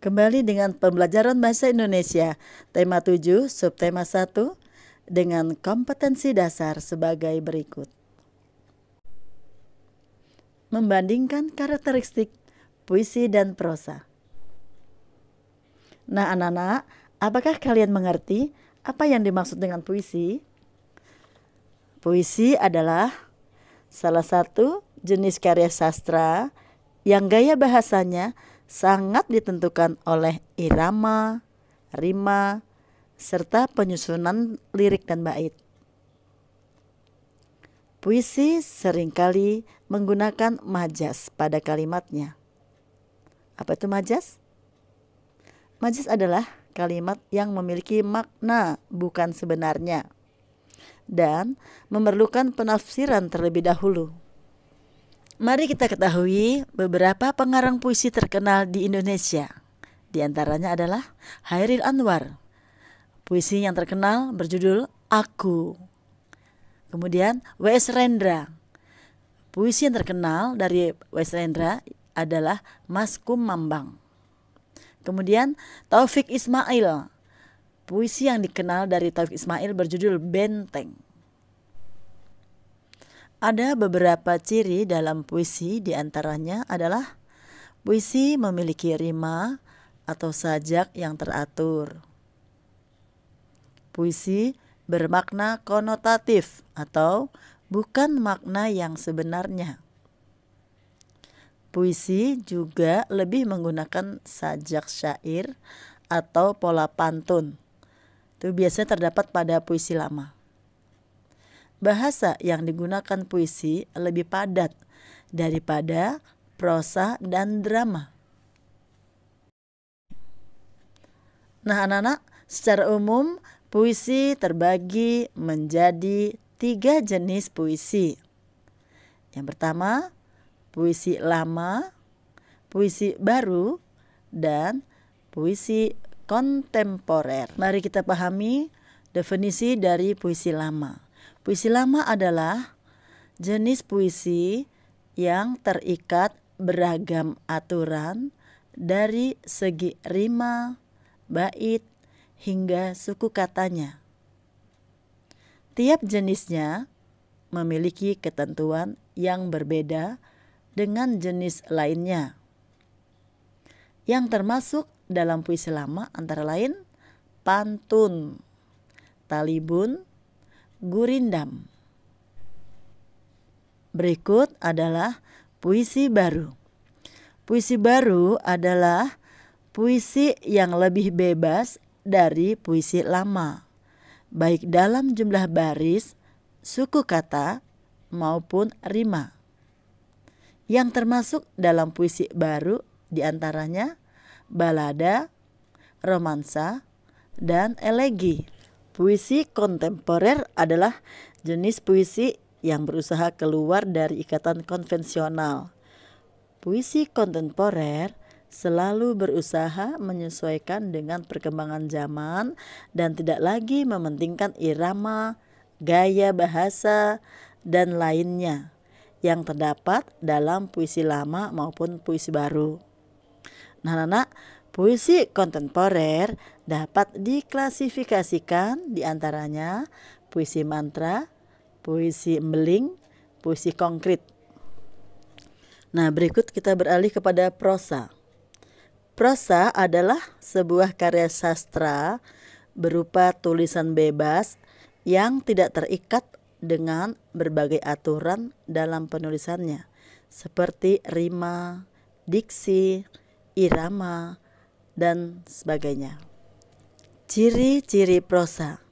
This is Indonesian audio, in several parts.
Kembali dengan pembelajaran bahasa Indonesia, tema 7, subtema 1, dengan kompetensi dasar sebagai berikut. Membandingkan karakteristik puisi dan prosa. Nah anak-anak, apakah kalian mengerti apa yang dimaksud dengan puisi? Puisi adalah salah satu jenis karya sastra yang gaya bahasanya sangat ditentukan oleh irama, rima, serta penyusunan lirik dan bait. Puisi seringkali menggunakan majas pada kalimatnya. Apa itu majas? Majas adalah kalimat yang memiliki makna bukan sebenarnya dan memerlukan penafsiran terlebih dahulu. Mari kita ketahui beberapa pengarang puisi terkenal di Indonesia. Di antaranya adalah Chairil Anwar. Puisi yang terkenal berjudul Aku. Kemudian W.S. Rendra. Puisi yang terkenal dari W.S. Rendra adalah Mas Kumambang. Kemudian Taufik Ismail. Puisi yang dikenal dari Taufik Ismail berjudul Benteng. Ada beberapa ciri dalam puisi, diantaranya adalah puisi memiliki rima atau sajak yang teratur. Puisi bermakna konotatif atau bukan makna yang sebenarnya. Puisi juga lebih menggunakan sajak syair atau pola pantun. Itu biasanya terdapat pada puisi lama. Bahasa yang digunakan puisi lebih padat daripada prosa dan drama. Nah anak-anak, secara umum puisi terbagi menjadi 3 jenis puisi. Yang pertama, puisi lama, puisi baru, dan puisi kontemporer. Mari kita pahami definisi dari puisi lama. Puisi lama adalah jenis puisi yang terikat beragam aturan dari segi rima, bait, hingga suku katanya. Tiap jenisnya memiliki ketentuan yang berbeda dengan jenis lainnya. Yang termasuk dalam puisi lama antara lain pantun, talibun, gurindam. Berikut adalah puisi baru. Puisi baru adalah puisi yang lebih bebas dari puisi lama, baik dalam jumlah baris, suku kata, maupun rima. Yang termasuk dalam puisi baru diantaranya balada, romansa, dan elegi. Puisi kontemporer adalah jenis puisi yang berusaha keluar dari ikatan konvensional. Puisi kontemporer selalu berusaha menyesuaikan dengan perkembangan zaman dan tidak lagi mementingkan irama, gaya bahasa, dan lainnya yang terdapat dalam puisi lama maupun puisi baru. Nah, anak, puisi kontemporer dapat diklasifikasikan diantaranya puisi mantra, puisi embeling, puisi konkret. Nah, berikut kita beralih kepada prosa. Prosa adalah sebuah karya sastra berupa tulisan bebas yang tidak terikat dengan berbagai aturan dalam penulisannya, seperti rima, diksi, irama, dan sebagainya. Ciri-ciri prosa.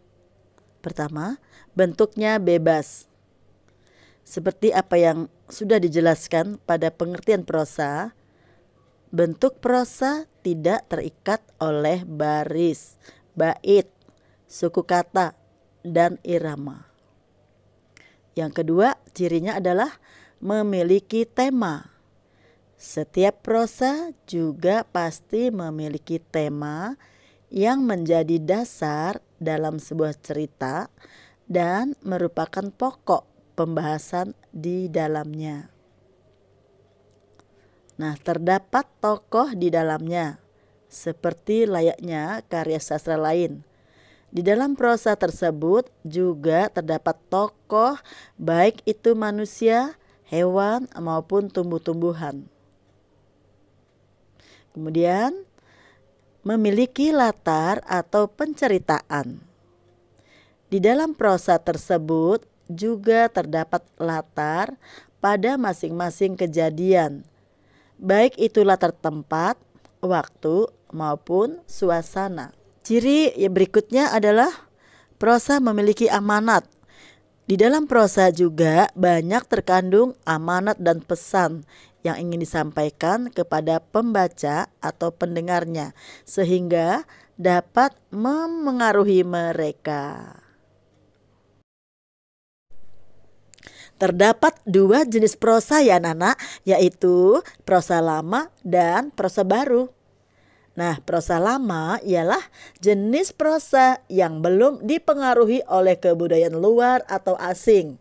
Pertama, bentuknya bebas. Seperti apa yang sudah dijelaskan pada pengertian prosa, bentuk prosa tidak terikat oleh baris, bait, suku kata, dan irama. Yang kedua, cirinya adalah memiliki tema. Setiap prosa juga pasti memiliki tema yang menjadi dasar dalam sebuah cerita dan merupakan pokok pembahasan di dalamnya. Nah, terdapat tokoh di dalamnya seperti layaknya karya sastra lain. Di dalam prosa tersebut juga terdapat tokoh, baik itu manusia, hewan, maupun tumbuh-tumbuhan. Kemudian, memiliki latar atau penceritaan. Di dalam prosa tersebut juga terdapat latar pada masing-masing kejadian, baik itu latar tempat, waktu, maupun suasana. Ciri berikutnya adalah prosa memiliki amanat. Di dalam prosa juga banyak terkandung amanat dan pesan yang ingin disampaikan kepada pembaca atau pendengarnya, sehingga dapat memengaruhi mereka. Terdapat dua jenis prosa ya anak-anak, yaitu prosa lama dan prosa baru. Nah, prosa lama ialah jenis prosa yang belum dipengaruhi oleh kebudayaan luar atau asing.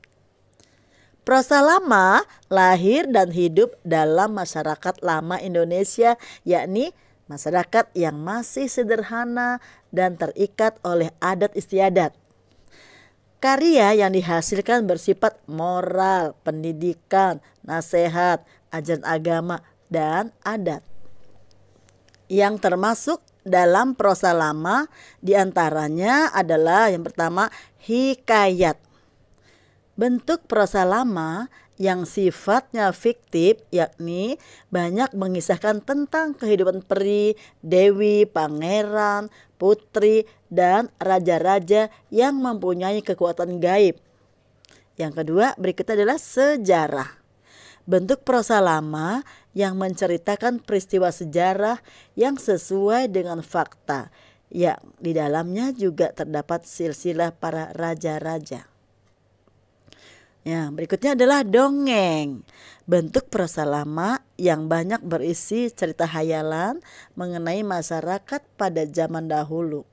Prosa lama lahir dan hidup dalam masyarakat lama Indonesia, yakni masyarakat yang masih sederhana dan terikat oleh adat istiadat. Karya yang dihasilkan bersifat moral, pendidikan, nasihat, ajaran agama, dan adat. Yang termasuk dalam prosa lama diantaranya adalah yang pertama hikayat. Bentuk prosa lama yang sifatnya fiktif, yakni banyak mengisahkan tentang kehidupan peri, dewi, pangeran, putri, dan raja-raja yang mempunyai kekuatan gaib. Yang kedua berikutnya adalah sejarah. Bentuk prosa lama yang menceritakan peristiwa sejarah yang sesuai dengan fakta, yang di dalamnya juga terdapat silsilah para raja-raja. Ya, berikutnya adalah dongeng. Bentuk prosa lama yang banyak berisi cerita hayalan mengenai masyarakat pada zaman dahulu.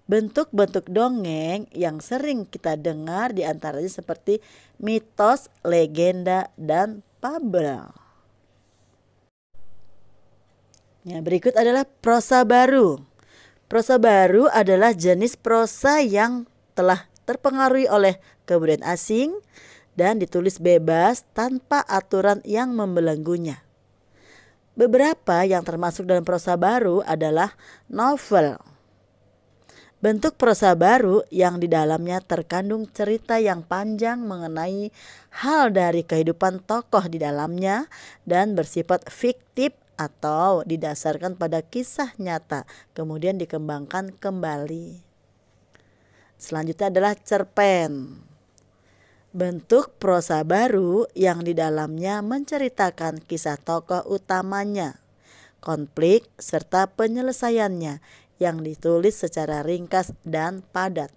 Bentuk-bentuk dongeng yang sering kita dengar diantaranya seperti mitos, legenda, dan fabel. Ya, berikut adalah prosa baru. Prosa baru adalah jenis prosa yang telah terpengaruhi oleh kebudayaan asing dan ditulis bebas tanpa aturan yang membelenggunya. Beberapa yang termasuk dalam prosa baru adalah novel. Bentuk prosa baru yang di dalamnya terkandung cerita yang panjang mengenai hal dari kehidupan tokoh di dalamnya dan bersifat fiktif atau didasarkan pada kisah nyata, kemudian dikembangkan kembali. Selanjutnya adalah cerpen. Bentuk prosa baru yang di dalamnya menceritakan kisah tokoh utamanya, konflik, serta penyelesaiannya yang ditulis secara ringkas dan padat.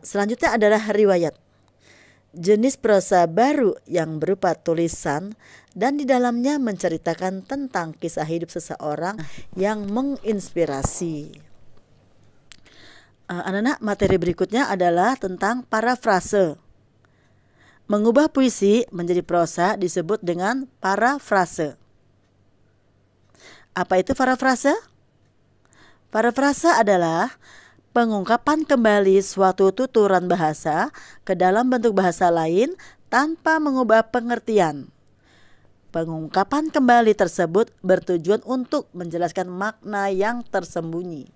Selanjutnya adalah riwayat. Jenis prosa baru yang berupa tulisan dan di dalamnya menceritakan tentang kisah hidup seseorang yang menginspirasi. Anak-anak, materi berikutnya adalah tentang parafrase. Mengubah puisi menjadi prosa disebut dengan parafrase. Apa itu parafrase? Parafrase adalah pengungkapan kembali suatu tuturan bahasa ke dalam bentuk bahasa lain tanpa mengubah pengertian. Pengungkapan kembali tersebut bertujuan untuk menjelaskan makna yang tersembunyi.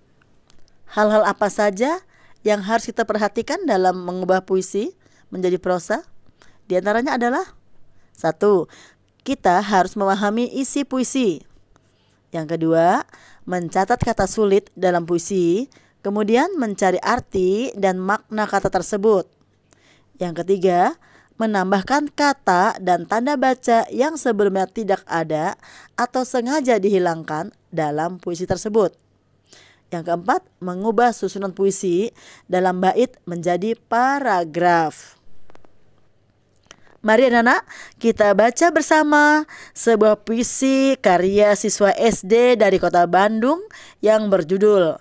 Hal-hal apa saja yang harus kita perhatikan dalam mengubah puisi menjadi prosa? Di antaranya adalah 1. Kita harus memahami isi puisi. Yang kedua, mencatat kata sulit dalam puisi, kemudian mencari arti dan makna kata tersebut. Yang ketiga, menambahkan kata dan tanda baca yang sebelumnya tidak ada atau sengaja dihilangkan dalam puisi tersebut. Yang keempat, mengubah susunan puisi dalam bait menjadi paragraf. Mari anak-anak, kita baca bersama sebuah puisi karya siswa SD dari Kota Bandung yang berjudul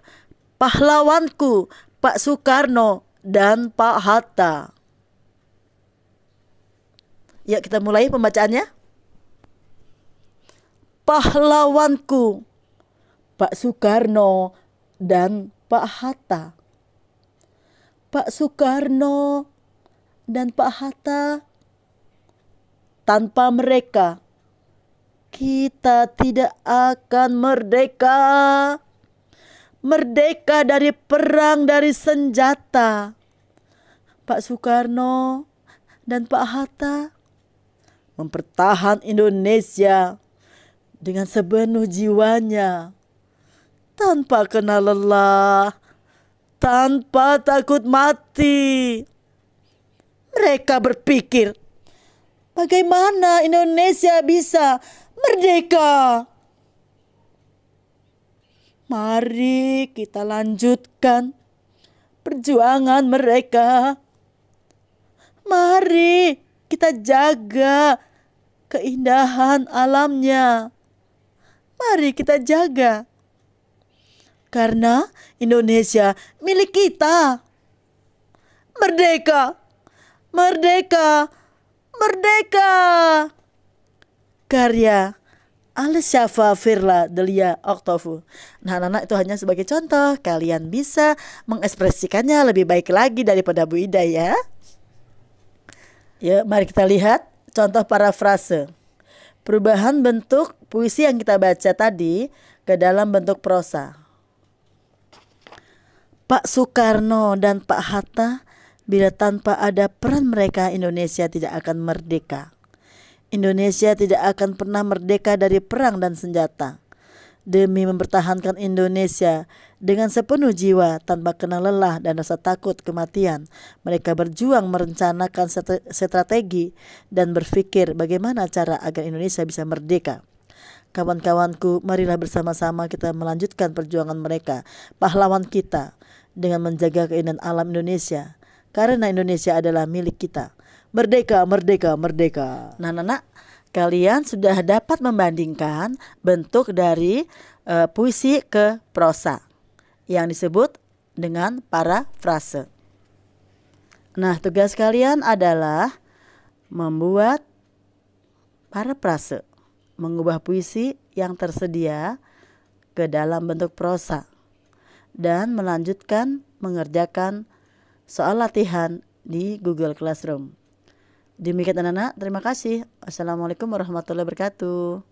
Pahlawanku, Pak Soekarno dan Pak Hatta. Ya, kita mulai pembacaannya. pahlawanku, Pak Soekarno dan Pak Hatta. Pak Soekarno dan Pak Hatta, tanpa mereka kita tidak akan merdeka. Merdeka dari perang, dari senjata. Pak Soekarno dan Pak Hatta mempertahan Indonesia dengan sepenuh jiwanya, tanpa kenal lelah, tanpa takut mati. Mereka berpikir, bagaimana Indonesia bisa merdeka? Mari kita lanjutkan perjuangan mereka. Mari kita jaga keindahan alamnya. Mari kita jaga. Karena Indonesia milik kita. Merdeka! Merdeka! Merdeka! Karya Al-Syafa Firla Delia Oktofu. Nah, anak-anak, itu hanya sebagai contoh. Kalian bisa mengekspresikannya lebih baik lagi daripada Bu Ida ya. Ya, mari kita lihat contoh parafrase. Perubahan bentuk puisi yang kita baca tadi ke dalam bentuk prosa. Pak Soekarno dan Pak Hatta, bila tanpa ada peran mereka, Indonesia tidak akan merdeka. Indonesia tidak akan pernah merdeka dari perang dan senjata. Demi mempertahankan Indonesia dengan sepenuh jiwa tanpa kenal lelah dan rasa takut kematian, mereka berjuang merencanakan strategi dan berpikir bagaimana cara agar Indonesia bisa merdeka. Kawan-kawanku, marilah bersama-sama kita melanjutkan perjuangan mereka, pahlawan kita, dengan menjaga keindahan alam Indonesia, karena Indonesia adalah milik kita. Merdeka, merdeka, merdeka. Nah, anak-anak, kalian sudah dapat membandingkan bentuk dari puisi ke prosa yang disebut dengan parafrase. Nah, tugas kalian adalah membuat parafrase, mengubah puisi yang tersedia ke dalam bentuk prosa, dan melanjutkan mengerjakan soal latihan di Google Classroom. Demikian anak-anak, terima kasih. Assalamualaikum warahmatullahi wabarakatuh.